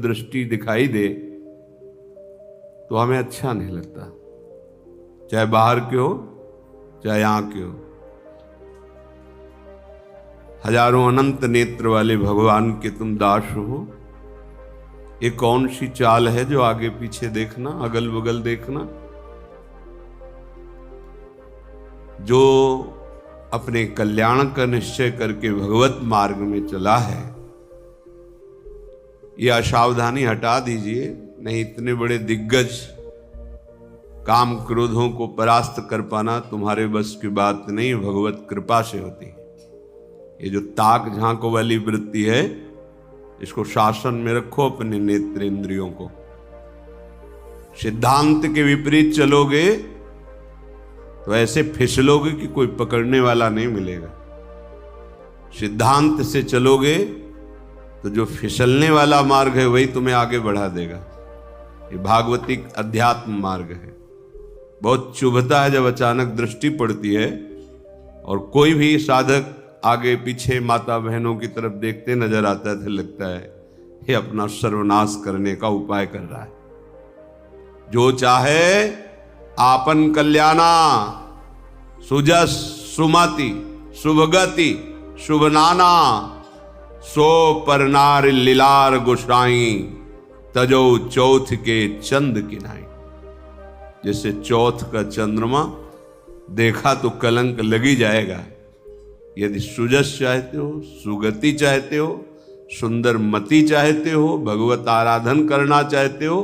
दृष्टि दिखाई दे तो हमें अच्छा नहीं लगता, चाहे बाहर के हो चाहे यहां के हो। हजारों अनंत नेत्र वाले भगवान के तुम दास हो। ये कौन सी चाल है जो आगे पीछे देखना, अगल बगल देखना? जो अपने कल्याण का निश्चय करके भगवत मार्ग में चला है, ये असावधानी हटा दीजिए। नहीं, इतने बड़े दिग्गज काम क्रोधों को परास्त कर पाना तुम्हारे बस की बात नहीं, भगवत कृपा से होती है। ये जो ताक झांक वाली वृत्ति है, इसको शासन में रखो अपने नेत्र इंद्रियों को। सिद्धांत के विपरीत चलोगे तो ऐसे फिसलोगे कि कोई पकड़ने वाला नहीं मिलेगा। सिद्धांत से चलोगे तो जो फिसलने वाला मार्ग है वही तुम्हें आगे बढ़ा देगा। ये भागवतिक अध्यात्म मार्ग है। बहुत चुभता है जब अचानक दृष्टि पड़ती है और कोई भी साधक आगे पीछे माता बहनों की तरफ देखते नजर आता है, तो लगता है ये अपना सर्वनाश करने का उपाय कर रहा है। जो चाहे आपन कल्याणा, सुजस सुमति शुभगति शुभनाना, सो पर नार लीलार गोसाई, तजो चौथ के चंद किनाई। जैसे चौथ का चंद्रमा देखा तो कलंक लगी जाएगा। यदि सुजस चाहते हो, सुगति चाहते हो, सुंदर मति चाहते हो, भगवत आराधन करना चाहते हो,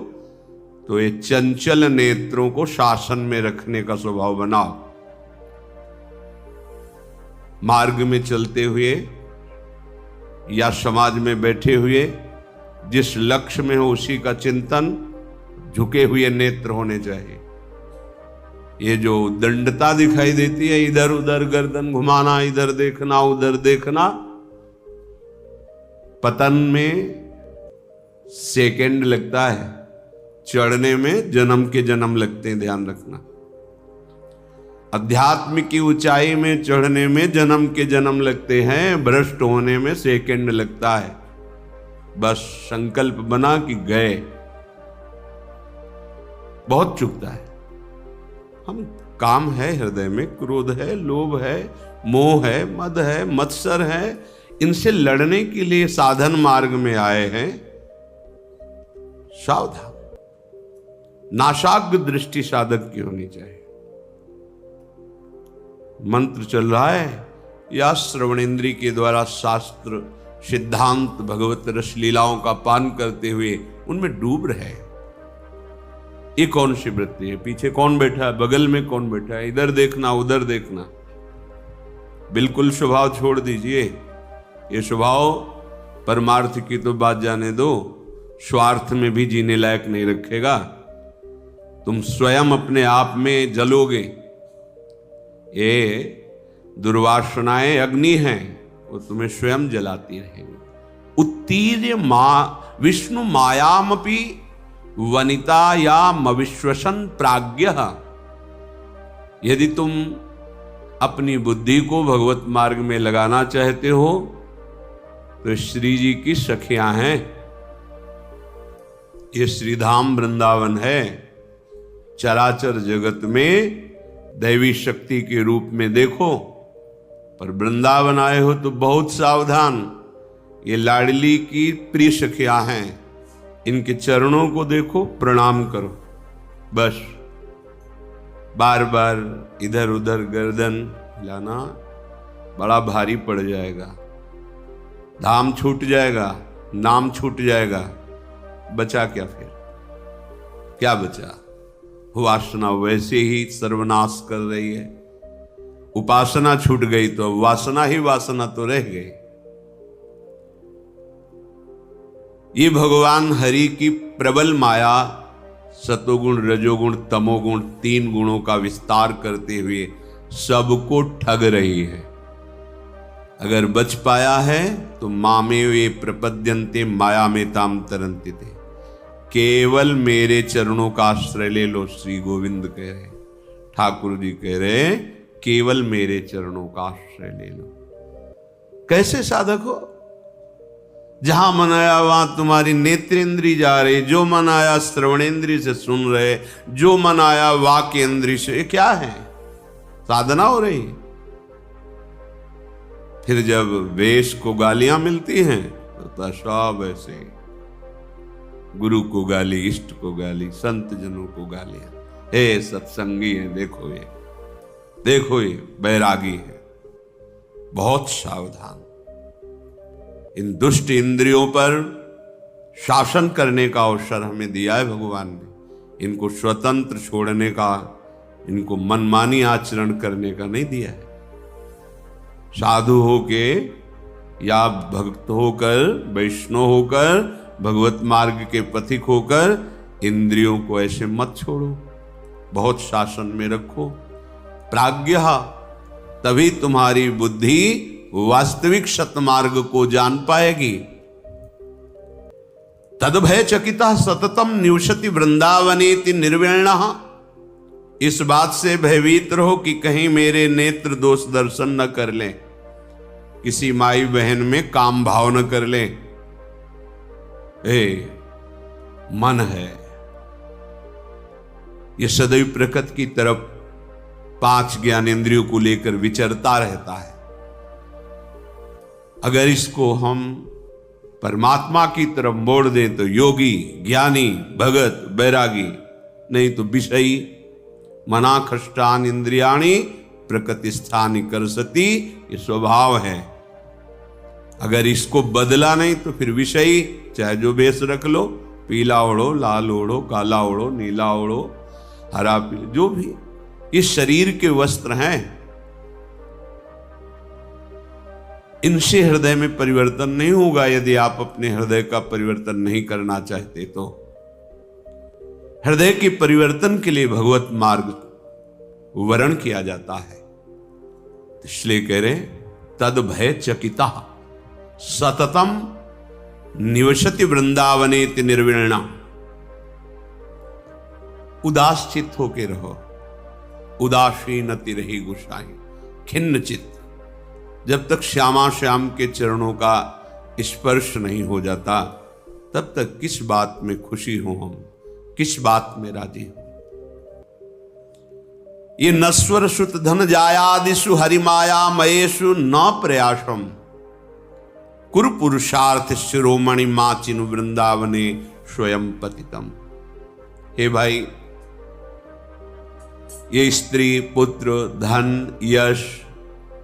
तो ये चंचल नेत्रों को शासन में रखने का स्वभाव बनाओ। मार्ग में चलते हुए या समाज में बैठे हुए जिस लक्ष्य में हो उसी का चिंतन, झुके हुए नेत्र होने चाहिए। ये जो दंडता दिखाई देती है, इधर उधर गर्दन घुमाना, इधर देखना उधर देखना, पतन में सेकंड लगता है, चढ़ने में जन्म के जन्म लगते हैं, ध्यान रखना। अध्यात्म की ऊंचाई में चढ़ने में जन्म के जन्म लगते हैं, भ्रष्ट होने में सेकंड लगता है। बस संकल्प बना कि गए। बहुत चुभता है। हम काम है हृदय में, क्रोध है, लोभ है, मोह है, मद है, मत्सर है, इनसे लड़ने के लिए साधन मार्ग में आए हैं। सावधान, नाशाग्र दृष्टि साधक की होनी चाहिए। मंत्र चल रहा है या श्रवणेन्द्री के द्वारा शास्त्र सिद्धांत भगवत रस लीलाओं का पान करते हुए उनमें डूब रहे। ये कौन सी वृत्ति है? पीछे कौन बैठा है, बगल में कौन बैठा है, इधर देखना उधर देखना। बिल्कुल स्वभाव छोड़ दीजिए। ये स्वभाव परमार्थ की तो बात जाने दो, स्वार्थ में भी जीने लायक नहीं रखेगा। तुम स्वयं अपने आप में जलोगे। ये दुर्वासनाएं अग्नि हैं, वो तुम्हें स्वयं जलाती रहेंगी। उत्तीर्य विष्णु मायामपि वनिता या मविश्वसन प्राज्ञ। यदि तुम अपनी बुद्धि को भगवत मार्ग में लगाना चाहते हो तो श्री जी की सखियां हैं। ये श्रीधाम वृंदावन है। चराचर जगत में दैवी शक्ति के रूप में देखो, पर वृंदावन आए हो तो बहुत सावधान। ये लाडली की प्रिय सखियां हैं, इनके चरणों को देखो, प्रणाम करो। बस बार बार इधर उधर गर्दन हिलाना बड़ा भारी पड़ जाएगा। धाम छूट जाएगा, नाम छूट जाएगा, बचा क्या फिर? क्या बचा? वासना वैसे ही सर्वनाश कर रही है। उपासना छूट गई तो वासना ही वासना तो रह गई। ये भगवान हरि की प्रबल माया सतोगुण रजोगुण तमोगुण तीन गुणों का विस्तार करते हुए सबको ठग रही है। अगर बच पाया है तो मामे वे प्रपद्यन्ते माया में ताम तरंति थे। केवल मेरे चरणों का आश्रय ले लो, श्री गोविंद कह रहे, ठाकुर जी कह रहे, केवल मेरे चरणों का आश्रय ले लो। कैसे साधक हो? जहां मन आया वहां तुम्हारी नेत्रेंद्री जा रही, जो मन आया श्रवणेंद्री से सुन रहे, जो मन आया वाक्य इंद्री से। ये क्या है? साधना हो रही। फिर जब वेश को गालियां मिलती हैं तो सब ऐसे, गुरु को गाली, इष्ट को गाली, संत जनों को गालियां। हे सत्संगी है, देखो ये, देखो ये बैरागी है, बहुत सावधान। इन दुष्ट इंद्रियों पर शासन करने का अवसर हमें दिया है भगवान ने। इनको स्वतंत्र छोड़ने का, इनको मनमानी आचरण करने का नहीं दिया है। साधु होके या भक्त होकर, वैष्णव होकर, भगवत मार्ग के पथिक होकर इंद्रियों को ऐसे मत छोड़ो, बहुत शासन में रखो। प्राज्ञः, तभी तुम्हारी बुद्धि वास्तविक सतमार्ग को जान पाएगी। तद्भय चकिता सततम निवसति वृंदावनेति निर्विण्णः, इस बात से भयभीत रहो कि कहीं मेरे नेत्र दोष दर्शन न कर लें, किसी माई बहन में काम भाव न कर लें। मन है ये सदैव प्रकृति की तरफ 5 ज्ञानेंद्रियों को लेकर विचरता रहता है। अगर इसको हम परमात्मा की तरफ मोड़ दें तो योगी, ज्ञानी, भगत, बैरागी, नहीं तो विषयी। मना खष्टान इंद्रियाणी प्रकृति स्थानी करसती, ये स्वभाव है। अगर इसको बदला नहीं तो फिर विषयी, चाहे जो वेश रख लो, पीला ओढ़ो, लाल ओढ़ो, काला ओढ़ो, नीला ओढ़ो, हरा पीला, जो भी, ये शरीर के वस्त्र हैं। इनसे हृदय में परिवर्तन नहीं होगा यदि आप अपने हृदय का परिवर्तन नहीं करना चाहते तो। हृदय के परिवर्तन के लिए भगवत मार्ग वर्ण किया जाता है। इसलिए कह रहे तद भय चकिता सततम निवसति वृंदावनेति निर्विण्णा, उदास चित्त होके रहो, उदासीनति रही गुसाई, खिन्न चित्त। जब तक श्यामा श्याम के चरणों का स्पर्श नहीं हो जाता तब तक किस बात में खुशी हो, हम किस बात में राजी हो। ये नश्वर सुत धन जायादिषु हरिमाया मयेषु न प्रयासम कुरु पुरुषार्थ शिरोमणि माचिनु वृंदावने स्वयं पतितम। हे भाई, ये स्त्री, पुत्र, धन, यश,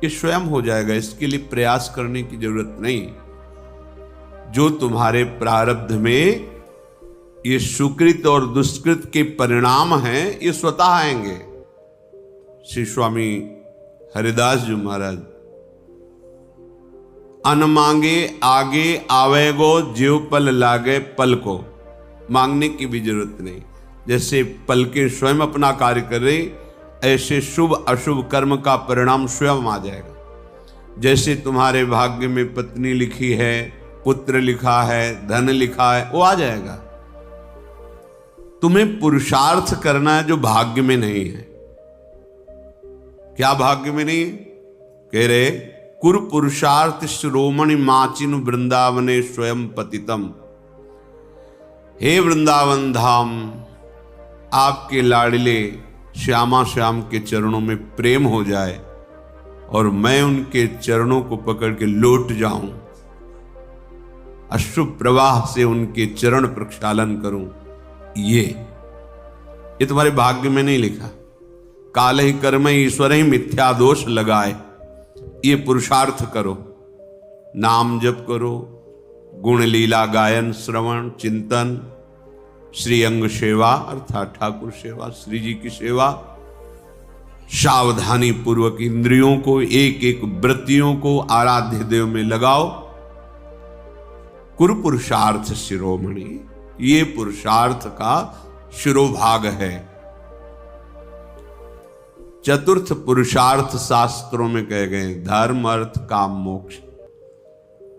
ये स्वयं हो जाएगा, इसके लिए प्रयास करने की जरूरत नहीं। जो तुम्हारे प्रारब्ध में ये सुकृत और दुष्कृत के परिणाम हैं, ये स्वतः आएंगे। श्री स्वामी हरिदास जी महाराज, अन मांगे आगे आवेगो, ज्यों पल लागे पल को, मांगने की भी जरूरत नहीं। जैसे पलकें स्वयं अपना कार्य कर रही, ऐसे शुभ अशुभ कर्म का परिणाम स्वयं आ जाएगा। जैसे तुम्हारे भाग्य में पत्नी लिखी है, पुत्र लिखा है, धन लिखा है, वो आ जाएगा। तुम्हें पुरुषार्थ करना है जो भाग्य में नहीं है। क्या भाग्य में नहीं है? कह रहे कुरु पुरुषार्थ शिरोमणि माचिनु वृंदावने स्वयं पतितम। हे वृंदावन धाम, आपके लाडले श्यामा श्याम के चरणों में प्रेम हो जाए और मैं उनके चरणों को पकड़ के लौट जाऊं, अश्रु प्रवाह से उनके चरण प्रक्षालन करूं, ये तुम्हारे भाग्य में नहीं लिखा। काल ही कर्म ईश्वर ही मिथ्या दोष लगाए, ये पुरुषार्थ करो, नाम जप करो, गुण लीला गायन, श्रवण, चिंतन, श्री अंग सेवा अर्थात ठाकुर सेवा, श्री जी की सेवा, सावधानी पूर्वक इंद्रियों को, एक एक वृत्तियों को आराध्य देव में लगाओ। कुरु पुरुषार्थ शिरोमणि, ये पुरुषार्थ का शिरोभाग है। चतुर्थ पुरुषार्थ शास्त्रों में कहे गए धर्म, अर्थ, काम, मोक्ष,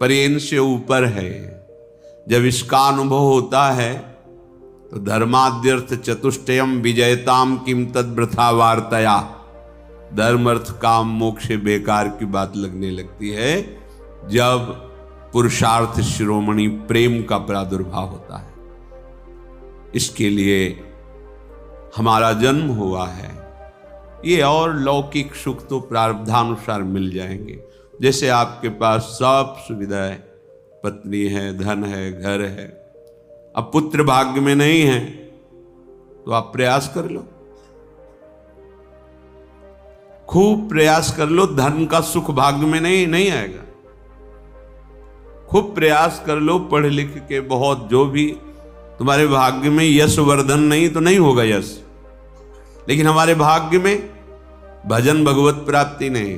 पर ये इनसे ऊपर है। जब इसका अनुभव होता है तो धर्माद्यर्थ चतुष्टयम विजयताम किम तद्वृथा वार्तया, धर्म, अर्थ, काम, मोक्ष बेकार की बात लगने लगती है जब पुरुषार्थ शिरोमणि प्रेम का प्रादुर्भाव होता है। इसके लिए हमारा जन्म हुआ है। ये और लौकिक सुख तो प्रारब्धानुसार मिल जाएंगे। जैसे आपके पास सब सुविधाएं, पत्नी है, धन है, घर है, अब पुत्र भाग्य में नहीं है तो आप प्रयास कर लो, खूब प्रयास कर लो। धन का सुख भाग्य में नहीं आएगा। खूब प्रयास कर लो, पढ़ लिख के बहुत, जो भी तुम्हारे भाग्य में यश वर्धन नहीं तो नहीं होगा यश। लेकिन हमारे भाग्य में भजन भगवत प्राप्ति नहीं।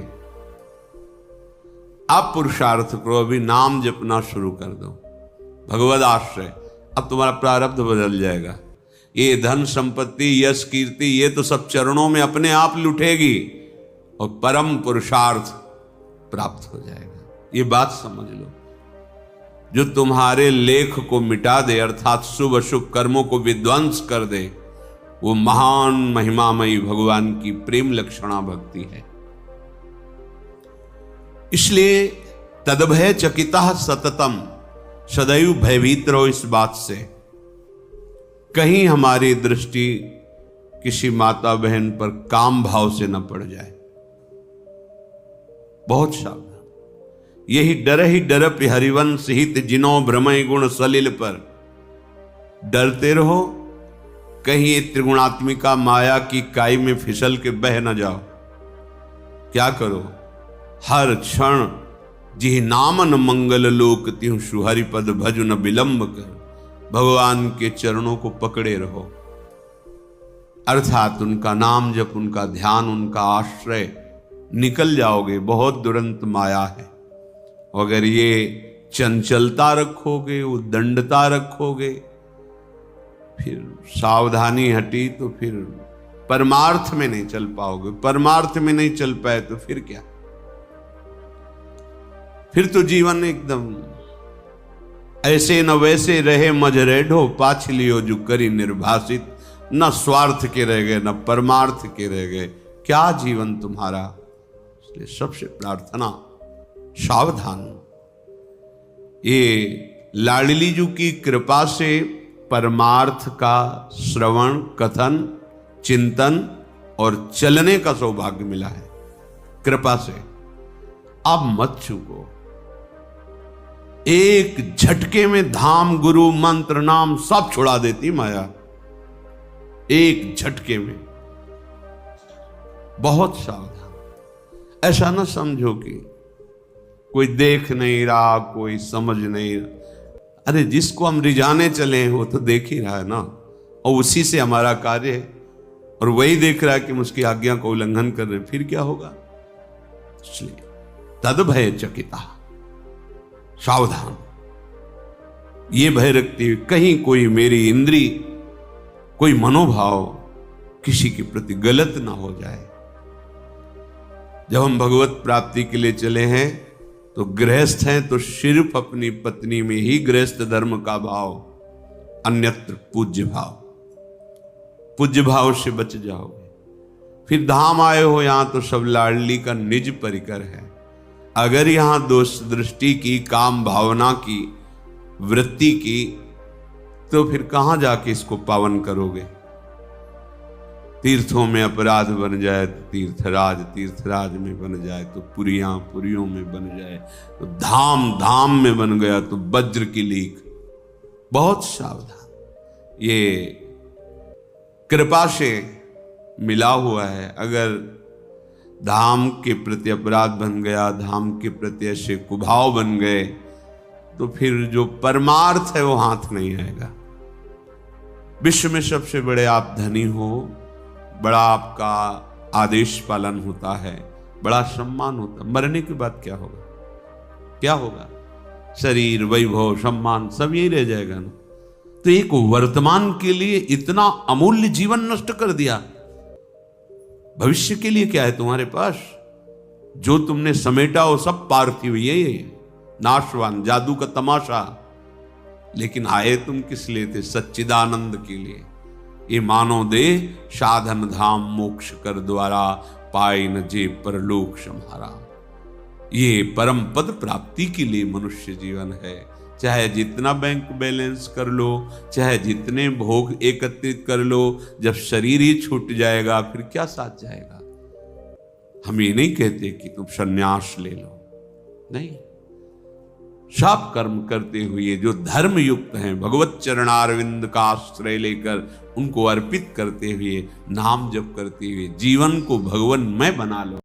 आप पुरुषार्थ करो, अभी नाम जपना शुरू कर दो, भगवद आश्रय, अब तुम्हारा प्रारब्ध बदल जाएगा। ये धन संपत्ति यश कीर्ति ये तो सब चरणों में अपने आप लुटेगी और परम पुरुषार्थ प्राप्त हो जाएगा। ये बात समझ लो। जो तुम्हारे लेख को मिटा दे, अर्थात शुभ अशुभ कर्मों को विध्वंस कर दे, वो महान महिमामयी भगवान की प्रेम लक्षणा भक्ति है। इसलिए तदभय चकिता सततम, सदैव भयभीत रहो इस बात से, कहीं हमारी दृष्टि किसी माता बहन पर काम भाव से न पड़ जाए। बहुत सावधान। यही डरप हरिवंश हित जिनो भ्रमय गुण सलिल पर। डरते रहो कहीं ये त्रिगुणात्मिका माया की काई में फिसल के बह न जाओ। क्या करो, हर क्षण जिह नामन मंगल लोक त्यों सुहरिपद भज न विलंब कर। भगवान के चरणों को पकड़े रहो, अर्थात उनका नाम जप, उनका ध्यान, उनका आश्रय, निकल जाओगे। बहुत दुरंत माया है। अगर ये चंचलता रखोगे, उद्दंडता रखोगे, फिर सावधानी हटी तो फिर परमार्थ में नहीं चल पाओगे। परमार्थ में नहीं चल पाए तो फिर क्या, फिर तो जीवन एकदम ऐसे न वैसे रहे मजरेढो पाछलियो जो करी निर्भाषित। न स्वार्थ के रह गए न परमार्थ के रह गए, क्या जीवन तुम्हारा। इसलिए सबसे प्रार्थना, सावधान। ये लाडली जी की कृपा से परमार्थ का श्रवण, कथन, चिंतन और चलने का सौभाग्य मिला है कृपा से। अब मत चूको। एक झटके में धाम, गुरु, मंत्र, नाम सब छुड़ा देती माया, एक झटके में। बहुत सावधान। ऐसा ना समझो कि कोई देख नहीं रहा, कोई समझ नहीं रहा। अरे जिसको हम रिझाने चले हैं वो तो देख ही रहा है ना, और उसी से हमारा कार्य है, और वही देख रहा है कि हम उसकी आज्ञा को उल्लंघन कर रहे हैं, फिर क्या होगा। इसलिए तद भय चकिता, सावधान। ये भय रखते हुए कहीं कोई मेरी इंद्री, कोई मनोभाव किसी के प्रति गलत ना हो जाए। जब हम भगवत प्राप्ति के लिए चले हैं तो गृहस्थ हैं तो सिर्फ अपनी पत्नी में ही गृहस्थ धर्म का भाव, अन्यत्र पूज्य भाव। पूज्य भाव से बच जाओगे। फिर धाम आए हो यहां तो सब लाडली का निज परिकर है। अगर यहां दोष दृष्टि की, काम भावना की, वृत्ति की, तो फिर कहां जाके इसको पावन करोगे। तीर्थों में अपराध बन जाए तो तीर्थराज, तीर्थराज में बन जाए तो पुरियां, पुरियों में बन जाए तो धाम, धाम में बन गया तो वज्र की लीक। बहुत सावधान। ये कृपा से मिला हुआ है। अगर धाम के प्रति अपराध बन गया, धाम के प्रति ऐसे कुभाव बन गए, तो फिर जो परमार्थ है वो हाथ नहीं आएगा। विश्व में सबसे बड़े आप धनी हो, बड़ा आपका आदेश पालन होता है, बड़ा सम्मान होता है। मरने के बाद क्या होगा, क्या होगा। शरीर, वैभव, सम्मान सब यही रह जाएगा ना। तो एक वर्तमान के लिए इतना अमूल्य जीवन नष्ट कर दिया, भविष्य के लिए क्या है तुम्हारे पास। जो तुमने समेटा वो सब पार्थिव, यही है, नाशवान, जादू का तमाशा। लेकिन आए तुम किस लिए थे, सच्चिदानंद के लिए। ये मानो दे साधन धाम मोक्ष कर द्वारा, पाए न जे परलोक सम्हारा। ये परम पद प्राप्ति के लिए मनुष्य जीवन है। चाहे जितना बैंक बैलेंस कर लो, चाहे जितने भोग एकत्रित कर लो, जब शरीर ही छूट जाएगा फिर क्या साथ जाएगा। हम ये नहीं कहते कि तुम सन्यास ले लो, नहीं। सब कर्म करते हुए जो धर्म युक्त हैं, भगवत चरणारविंद का आश्रय लेकर उनको अर्पित करते हुए, नाम जप करते हुए जीवन को भगवन्मय बना लो।